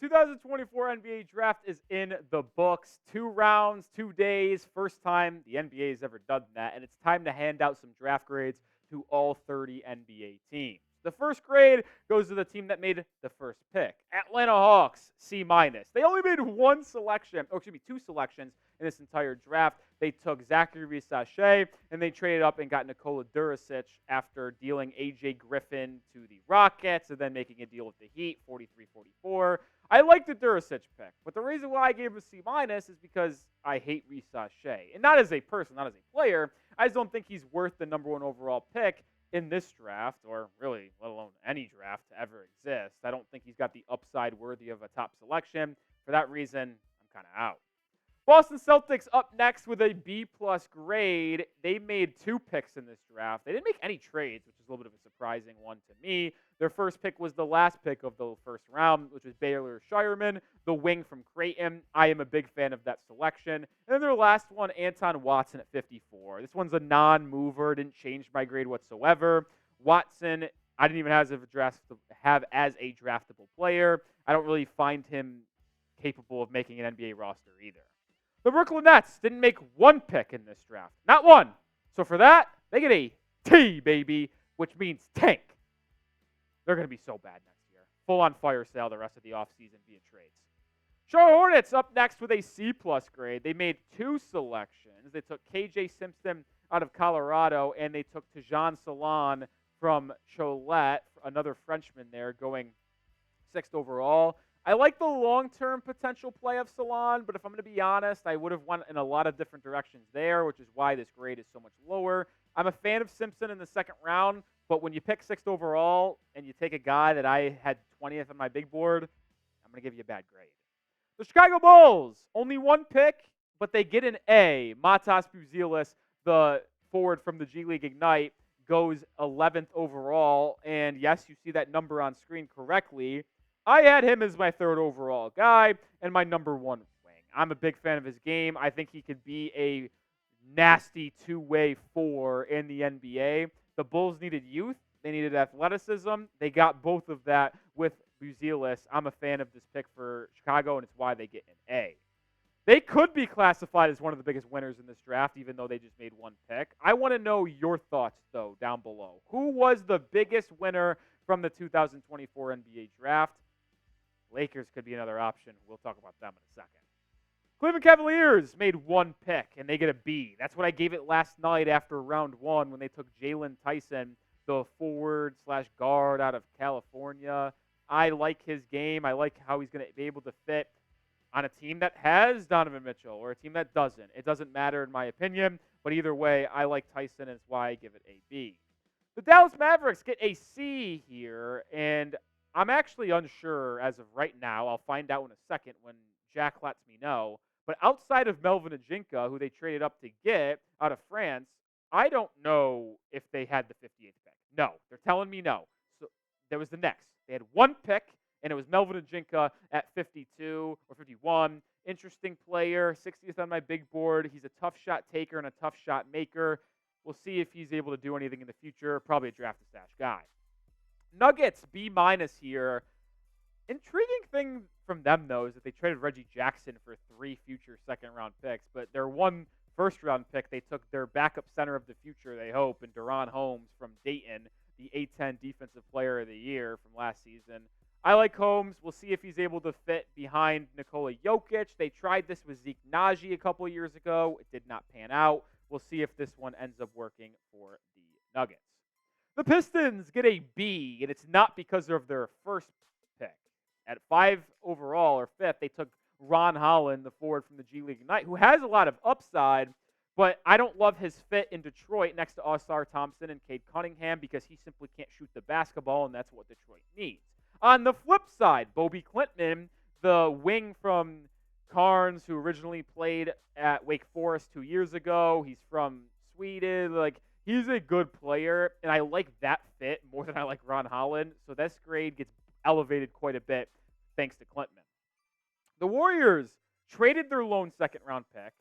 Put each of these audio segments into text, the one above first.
2024 NBA draft is in the books. 2 rounds, 2 days. First time the NBA has ever done that. And it's time to hand out some draft grades to all 30 NBA teams. The first grade goes to the team that made the first pick. Atlanta Hawks, C-. They only made two selections in this entire draft. They took Zachary Sachet, and they traded up and got Nikola Duricic after dealing A.J. Griffin to the Rockets and then making a deal with the Heat, 43-44. I like the Duricic pick, but the reason why I gave him a C- is because I hate Reece Sachet. And not as a person, not as a player. I just don't think he's worth the number 1 overall pick in this draft, or really, let alone any draft to ever exist. I don't think he's got the upside worthy of a top selection. For that reason, I'm kind of out. Boston Celtics up next with a B-plus grade. They made 2 picks in this draft. They didn't make any trades, which is a little bit of a surprising one to me. Their first pick was the last pick of the first round, which was Baylor Shireman, the wing from Creighton. I am a big fan of that selection. And then their last one, Anton Watson at 54. This one's a non-mover, didn't change my grade whatsoever. Watson, I didn't even have as a draftable player. I don't really find him capable of making an NBA roster either. The Brooklyn Nets didn't make 1 pick in this draft. Not 1. So for that, they get a T, baby, which means tank. They're going to be so bad next year. Full-on fire sale the rest of the offseason via trades. Charlotte Hornets up next with a C-plus grade. They made 2 selections. They took KJ Simpson out of Colorado, and they took Tajon Salon from Cholet, another Frenchman there, going 6th overall. I like the long-term potential play of Salon, but if I'm going to be honest, I would have went in a lot of different directions there, which is why this grade is so much lower. I'm a fan of Simpson in the 2nd round, but when you pick 6th overall and you take a guy that I had 20th on my big board, I'm going to give you a bad grade. The Chicago Bulls, only 1 pick, but they get an A. Matas Buzelis, the forward from the G League Ignite, goes 11th overall, and yes, you see that number on screen correctly. I had him as my 3rd overall guy and my number 1 wing. I'm a big fan of his game. I think he could be a nasty 2-way 4 in the NBA. The Bulls needed youth. They needed athleticism. They got both of that with Buzelis. I'm a fan of this pick for Chicago, and it's why they get an A. They could be classified as one of the biggest winners in this draft, even though they just made 1 pick. I want to know your thoughts, though, down below. Who was the biggest winner from the 2024 NBA draft? Lakers could be another option. We'll talk about them in a second. Cleveland Cavaliers made 1 pick, and they get a B. That's what I gave it last night after round 1 when they took Jalen Tyson, the forward/guard out of California. I like his game. I like how he's going to be able to fit on a team that has Donovan Mitchell or a team that doesn't. It doesn't matter in my opinion, but either way, I like Tyson, and it's why I give it a B. The Dallas Mavericks get a C here, and I'm actually unsure as of right now. I'll find out in a second when Jack lets me know. But outside of Melvin Ajinka, who they traded up to get out of France, I don't know if they had the 58th pick. No, they're telling me no. So there was the next. They had 1 pick, and it was Melvin Ajinka at 52 or 51. Interesting player, 60th on my big board. He's a tough shot taker and a tough shot maker. We'll see if he's able to do anything in the future. Probably a draft-to-stash guy. Nuggets, B- here. Intriguing thing from them, though, is that they traded Reggie Jackson for 3 future second-round picks, but their 1 first-round pick, they took their backup center of the future, they hope, and Deron Holmes from Dayton, the A-10 Defensive Player of the Year from last season. I like Holmes. We'll see if he's able to fit behind Nikola Jokic. They tried this with Zeke Naji a couple years ago. It did not pan out. We'll see if this one ends up working for the Nuggets. The Pistons get a B, and it's not because of their first pick. At 5 overall, or 5th, they took Ron Holland, the forward from the G League Ignite, who has a lot of upside, but I don't love his fit in Detroit next to Ausar Thompson and Cade Cunningham because he simply can't shoot the basketball, and that's what Detroit needs. On the flip side, Bobby Klintman, the wing from Carnes, who originally played at Wake Forest 2 years ago. He's from Sweden. He's a good player, and I like that fit more than I like Ron Holland. So this grade gets elevated quite a bit thanks to Klintman. The Warriors traded their lone second-round pick,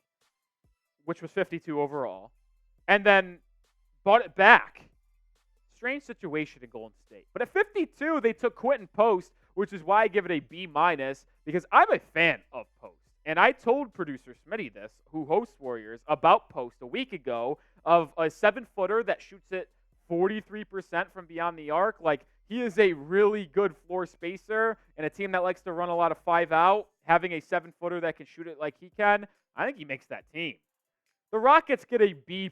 which was 52 overall, and then bought it back. Strange situation in Golden State. But at 52, they took Quentin Post, which is why I give it a B-, because I'm a fan of Post. And I told producer Smitty this, who hosts Warriors, about Post a week ago, of a 7-footer that shoots it 43% from beyond the arc. Like, he is a really good floor spacer, and a team that likes to run a lot of 5-out, having a 7-footer that can shoot it like he can, I think he makes that team. The Rockets get a B+,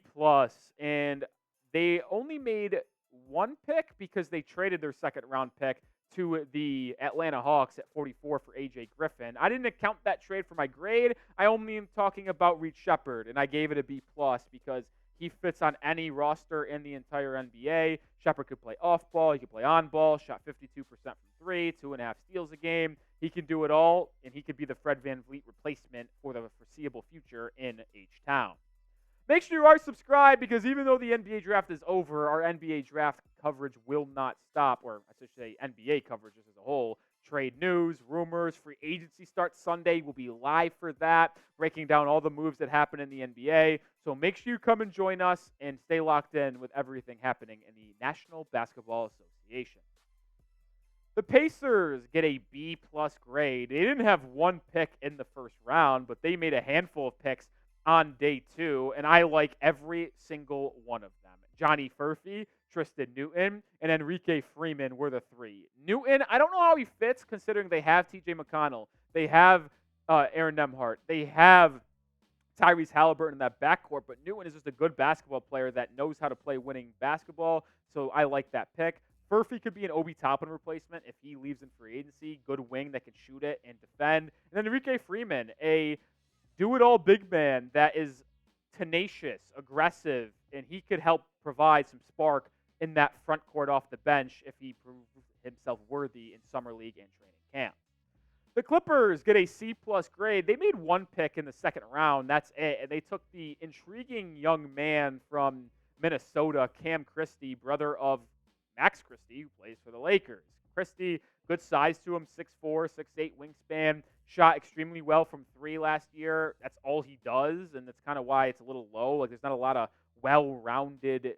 and they only made one pick because they traded their second-round pick to the Atlanta Hawks at 44 for A.J. Griffin. I didn't account that trade for my grade. I only am talking about Reed Sheppard, and I gave it a B+ because he fits on any roster in the entire NBA. Sheppard could play off ball. He could play on ball. Shot 52% from three, 2.5 steals a game. He can do it all, and he could be the Fred VanVleet replacement for the foreseeable future in H-Town. Make sure you are subscribed because even though the NBA draft is over, our NBA draft coverage will not stop, or I should say NBA coverage as a whole. Trade news, rumors, free agency starts Sunday. We'll be live for that, breaking down all the moves that happen in the NBA. So make sure you come and join us and stay locked in with everything happening in the National Basketball Association. The Pacers get a B+ grade. They didn't have one pick in the first round, but they made a handful of picks on day 2, and I like every single one of them. Johnny Furphy, Tristan Newton, and Enrique Freeman were the 3. Newton, I don't know how he fits considering they have TJ McConnell. They have Aaron Nemhart. They have Tyrese Halliburton in that backcourt, but Newton is just a good basketball player that knows how to play winning basketball, so I like that pick. Furphy could be an Obi Toppin replacement if he leaves in free agency. Good wing that can shoot it and defend. And then Enrique Freeman, a do-it-all big man that is tenacious, aggressive, and he could help provide some spark in that front court off the bench if he proves himself worthy in summer league and training camp. The Clippers get a C+ grade. They made one pick in the second round. That's it. And they took the intriguing young man from Minnesota, Cam Christie, brother of Max Christie, who plays for the Lakers. Christie, good size to him, 6'4", 6'8", wingspan. Shot extremely well from 3 last year. That's all he does, and that's kind of why it's a little low. Like, there's not a lot of well-rounded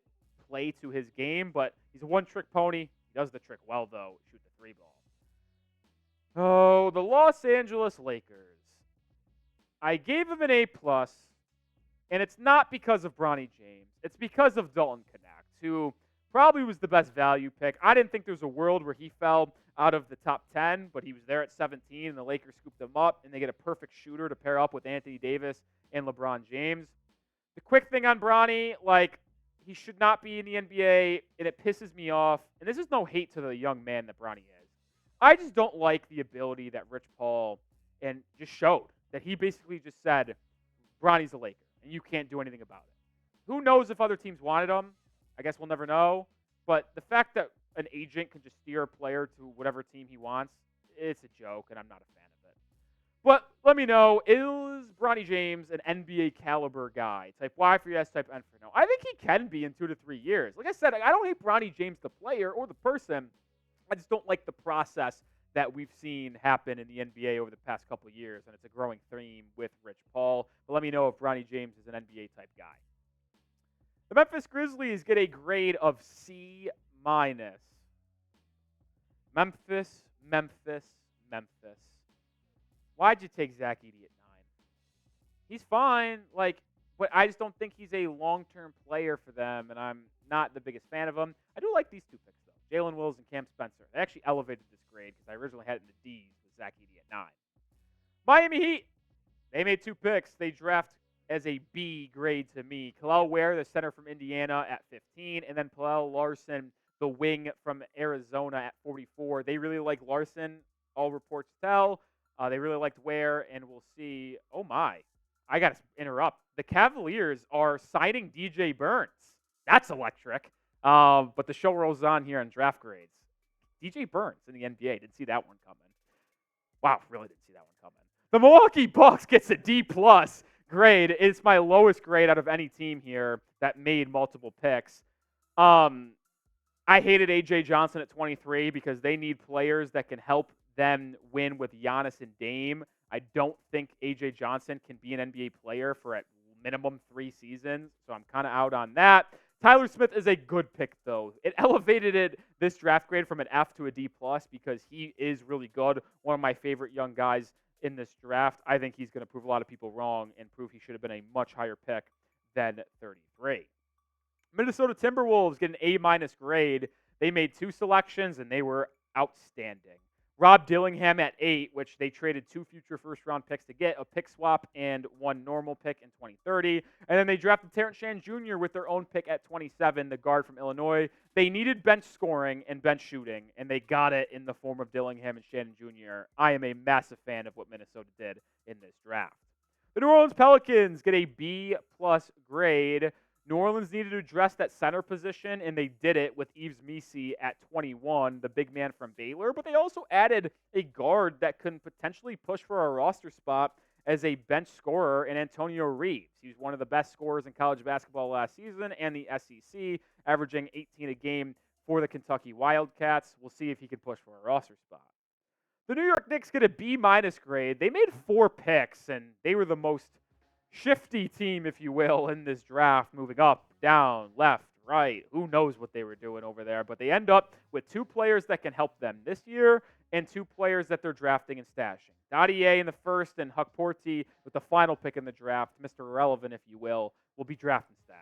play to his game, but he's a one-trick pony. He does the trick well, though. Shoot the 3 ball. Oh, the Los Angeles Lakers. I gave him an A+, and it's not because of Bronny James. It's because of Dalton Knecht, who probably was the best value pick. I didn't think there was a world where he fell out of the top 10, but he was there at 17, and the Lakers scooped him up, and they get a perfect shooter to pair up with Anthony Davis and LeBron James. The quick thing on Bronny, like, he should not be in the NBA, and it pisses me off. And this is no hate to the young man that Bronny is. I just don't like the ability that Rich Paul and just showed that he basically just said, Bronny's a Laker, and you can't do anything about it. Who knows if other teams wanted him? I guess we'll never know. But the fact that an agent can just steer a player to whatever team he wants, it's a joke, and I'm not a fan of it. But let me know, is Bronny James an NBA caliber guy? Type Y for yes, type N for no. I think he can be in 2 to 3 years. Like I said, I don't hate Bronny James, the player or the person. I just don't like the process that we've seen happen in the NBA over the past couple of years, and it's a growing theme with Rich Paul. But let me know if Bronny James is an NBA-type guy. The Memphis Grizzlies get a grade of C-. Memphis. Why'd you take Zach Edey at 9? He's fine, but I just don't think he's a long-term player for them, and I'm not the biggest fan of him. I do like these 2 picks, though. Jalen Wills and Cam Spencer. They actually elevated this grade because I originally had it in the D's with Zach Edey at 9. Miami Heat. They made 2 picks. They draft as a B grade to me. Kel'el Ware, the center from Indiana, at 15, and then Paul Larson, the wing from Arizona, at 44. They really like Larson, all reports tell. They really liked Ware, and we'll see. Oh, my. I got to interrupt. The Cavaliers are signing DJ Burns. That's electric. But the show rolls on here on draft grades. DJ Burns in the NBA. Didn't see that one coming. Wow, really didn't see that one coming. The Milwaukee Bucks gets a D+ grade. It's my lowest grade out of any team here that made multiple picks. I hated A.J. Johnson at 23 because they need players that can help them win with Giannis and Dame. I don't think A.J. Johnson can be an NBA player for at minimum 3 seasons, so I'm kind of out on that. Tyler Smith is a good pick, though. It elevated this draft grade from an F to a D+ because he is really good. One of my favorite young guys in this draft. I think he's going to prove a lot of people wrong and prove he should have been a much higher pick than 33. Minnesota Timberwolves get an A- grade. They made 2 selections, and they were outstanding. Rob Dillingham at 8, which they traded 2 future first-round picks to get, a pick swap and 1 normal pick in 2030. And then they drafted Terrence Shannon Jr. with their own pick at 27, the guard from Illinois. They needed bench scoring and bench shooting, and they got it in the form of Dillingham and Shannon Jr. I am a massive fan of what Minnesota did in this draft. The New Orleans Pelicans get a B+ grade. New Orleans needed to address that center position, and they did it with Yves Missi at 21, the big man from Baylor. But they also added a guard that can potentially push for a roster spot as a bench scorer in Antonio Reeves. He's one of the best scorers in college basketball last season and the SEC, averaging 18 a game for the Kentucky Wildcats. We'll see if he can push for a roster spot. The New York Knicks get a B- grade. They made 4 picks, and they were the most shifty team, if you will, in this draft, moving up, down, left, right. Who knows what they were doing over there, but they end up with 2 players that can help them this year and 2 players that they're drafting and stashing. Dadier in the first and Huck Porty with the final pick in the draft, Mr. Irrelevant, if you will be draft and stash.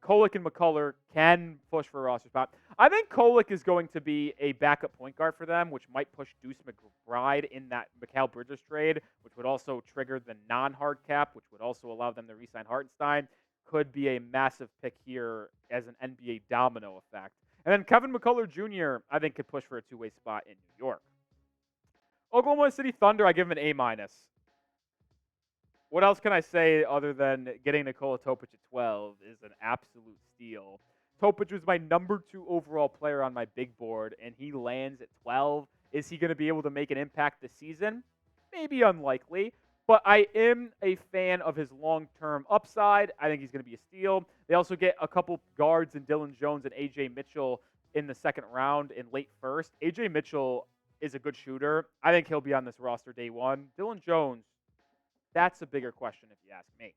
Kolek and McCullough can push for a roster spot. I think Kolek is going to be a backup point guard for them, which might push Deuce McBride in that Mikal Bridges trade, which would also trigger the non-hard cap, which would also allow them to re-sign Hartenstein. Could be a massive pick here as an NBA domino effect. And then Kevin McCullough Jr., I think, could push for a 2-way spot in New York. Oklahoma City Thunder, I give him an A-. What else can I say other than getting Nikola Topic at 12 is an absolute steal. Topic was my number 2 overall player on my big board, and he lands at 12. Is he going to be able to make an impact this season? Maybe unlikely, but I am a fan of his long-term upside. I think he's going to be a steal. They also get a couple guards in Dylan Jones and A.J. Mitchell in the second round in late first. A.J. Mitchell is a good shooter. I think he'll be on this roster day one. Dylan Jones, that's a bigger question if you ask me.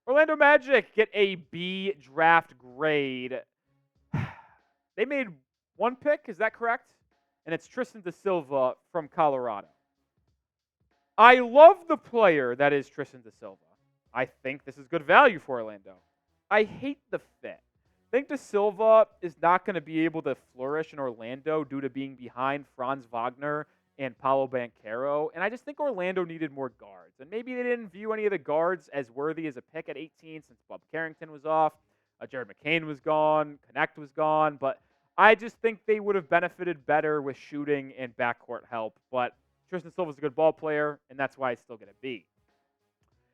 Orlando Magic get a B draft grade. They made 1 pick, is that correct? And it's Tristan da Silva from Colorado. I love the player that is Tristan da Silva. I think this is good value for Orlando. I hate the fit. I think da Silva is not going to be able to flourish in Orlando due to being behind Franz Wagner and Paolo Banchero, and I just think Orlando needed more guards. And maybe they didn't view any of the guards as worthy as a pick at 18 since Bob Carrington was off, Jared McCain was gone, Connect was gone, but I just think they would have benefited better with shooting and backcourt help. But Tristan Silva's a good ball player, and that's why I still get a B.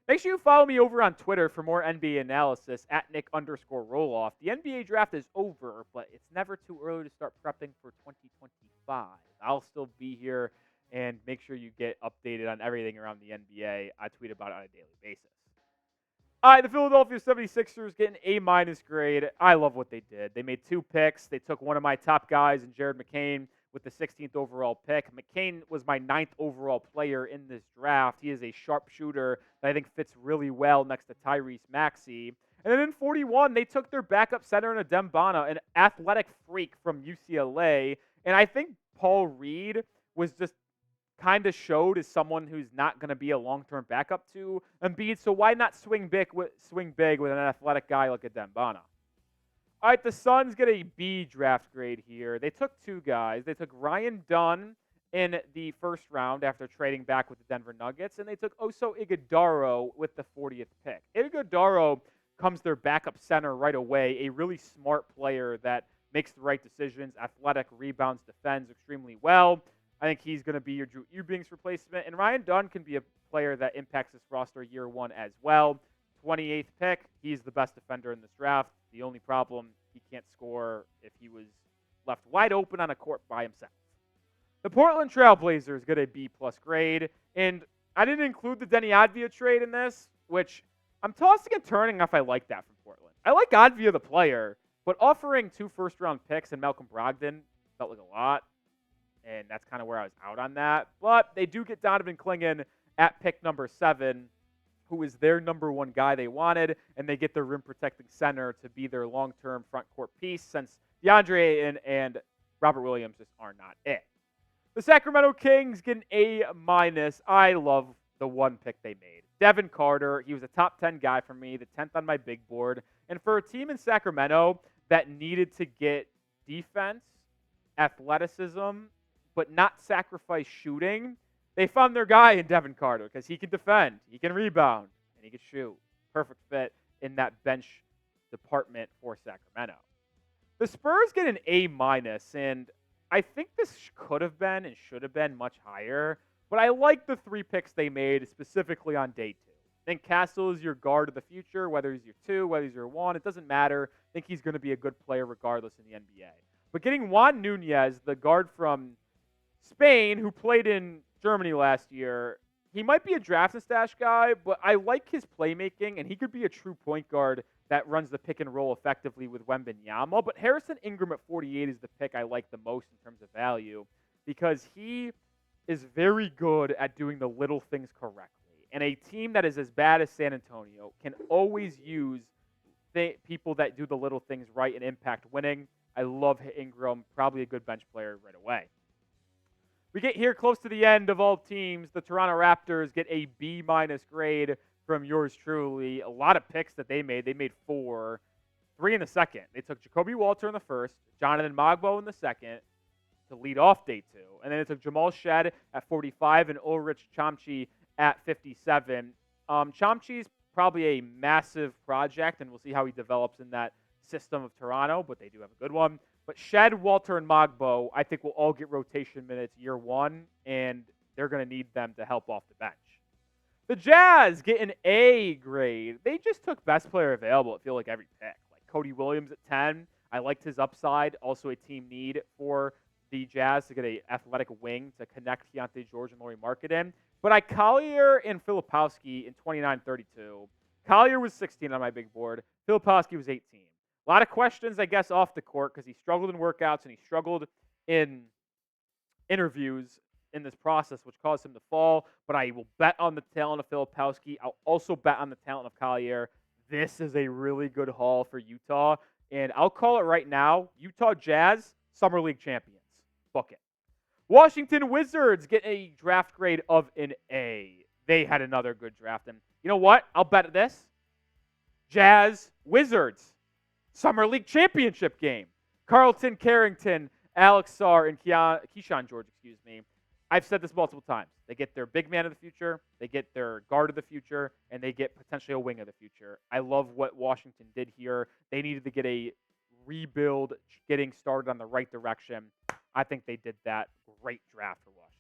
Make sure you follow me over on Twitter for more NBA analysis at Nic_Rohloff. The NBA draft is over, but it's never too early to start prepping for 2025. I'll still be here, and make sure you get updated on everything around the NBA. I tweet about it on a daily basis. All right, the Philadelphia 76ers get an A- grade. I love what they did. They made 2 picks. They took one of my top guys in Jared McCain with the 16th overall pick. McCain was my 9th overall player in this draft. He is a sharpshooter that I think fits really well next to Tyrese Maxey. And then in 41, they took their backup center in Adem Bana, an athletic freak from UCLA. And I think Paul Reed was just kind of showed as someone who's not going to be a long-term backup to Embiid. So why not swing big with an athletic guy like Adem Bana? All right, the Suns get a B draft grade here. They took 2 guys. They took Ryan Dunn in the first round after trading back with the Denver Nuggets, and they took Oso Ighodaro with the 40th pick. Ighodaro comes their backup center right away, a really smart player that makes the right decisions, athletic, rebounds, defends extremely well. I think he's going to be your Drew Eubanks replacement, and Ryan Dunn can be a player that impacts this roster year 1 as well. 28th pick, he's the best defender in this draft. The only problem, he can't score if he was left wide open on a court by himself. The Portland Trailblazers get a B+ grade, and I didn't include the Denny Advia trade in this, which I'm tossing and turning if I like that from Portland. I like Advia the player, but offering 2 first-round picks and Malcolm Brogdon felt like a lot, and that's kind of where I was out on that. But they do get Donovan Clingan at pick number 7. who is their number one guy they wanted, and they get their rim-protecting center to be their long-term front court piece since DeAndre and Robert Williams just are not it. The Sacramento Kings get an A-. I love the one pick they made. Devin Carter, he was a top 10 guy for me, the 10th on my big board. And for a team in Sacramento that needed to get defense, athleticism, but not sacrifice shooting, they found their guy in Devin Carter because he can defend, he can rebound, and he can shoot. Perfect fit in that bench department for Sacramento. The Spurs get an A-, and I think this could have been and should have been much higher, but I like the 3 picks they made specifically on day 2. I think Castle is your guard of the future, whether he's your 2, whether he's your 1, it doesn't matter. I think he's going to be a good player regardless in the NBA. But getting Juan Nunez, the guard from Spain who played in Germany last year, he might be a draft and stash guy, but I like his playmaking, and he could be a true point guard that runs the pick and roll effectively with Wembanyama. But Harrison Ingram at 48 is the pick I like the most in terms of value because he is very good at doing the little things correctly. And a team that is as bad as San Antonio can always use people that do the little things right and impact winning. I love Ingram, probably a good bench player right away. We get here close to the end of all teams. The Toronto Raptors get a B- grade from yours truly. A lot of picks that they made. They made 4, 3 in the second. They took Jacoby Walter in the first, Jonathan Mogbo in the second to lead off day 2. And then it took Jamal Shed at 45 and Ulrich Chomchi at 57. Chomchi's probably a massive project, and we'll see how he develops in that system of Toronto, but they do have a good one. But Shed, Walter, and Mogbo, I think will all get rotation minutes year 1, and they're going to need them to help off the bench. The Jazz get an A grade. They just took best player available, I feel like, every pick. Like Cody Williams at 10. I liked his upside. Also a team need for the Jazz to get an athletic wing to connect Keontae George and Lauri Markkanen. But I Collier and Filipowski in 29-32. Collier was 16 on my big board. Filipowski was 18. A lot of questions, I guess, off the court because he struggled in workouts and he struggled in interviews in this process, which caused him to fall. But I will bet on the talent of Filipowski. I'll also bet on the talent of Collier. This is a really good haul for Utah. And I'll call it right now, Utah Jazz, Summer League champions. Book it. Washington Wizards get a draft grade of an A. They had another good draft. And you know what? I'll bet this. Jazz Wizards. Summer League championship game. Carlton Carrington, Alex Sarr, and Keyshawn George, I've said this multiple times. They get their big man of the future, they get their guard of the future, and they get potentially a wing of the future. I love what Washington did here. They needed to get a rebuild, getting started on the right direction. I think they did that. Great draft for Washington.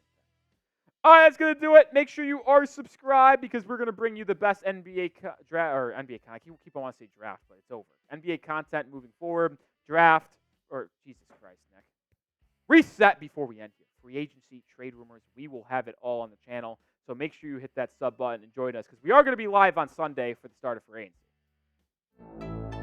All right, that's going to do it. Make sure you are subscribed because we're going to bring you the best NBA draft, or NBA content. I keep on wanting to say draft, but it's over. NBA content moving forward. Draft, or Jesus Christ, Nick. Reset before we end here. Free agency, trade rumors. We will have it all on the channel. So make sure you hit that sub button and join us because we are going to be live on Sunday for the start of free agency.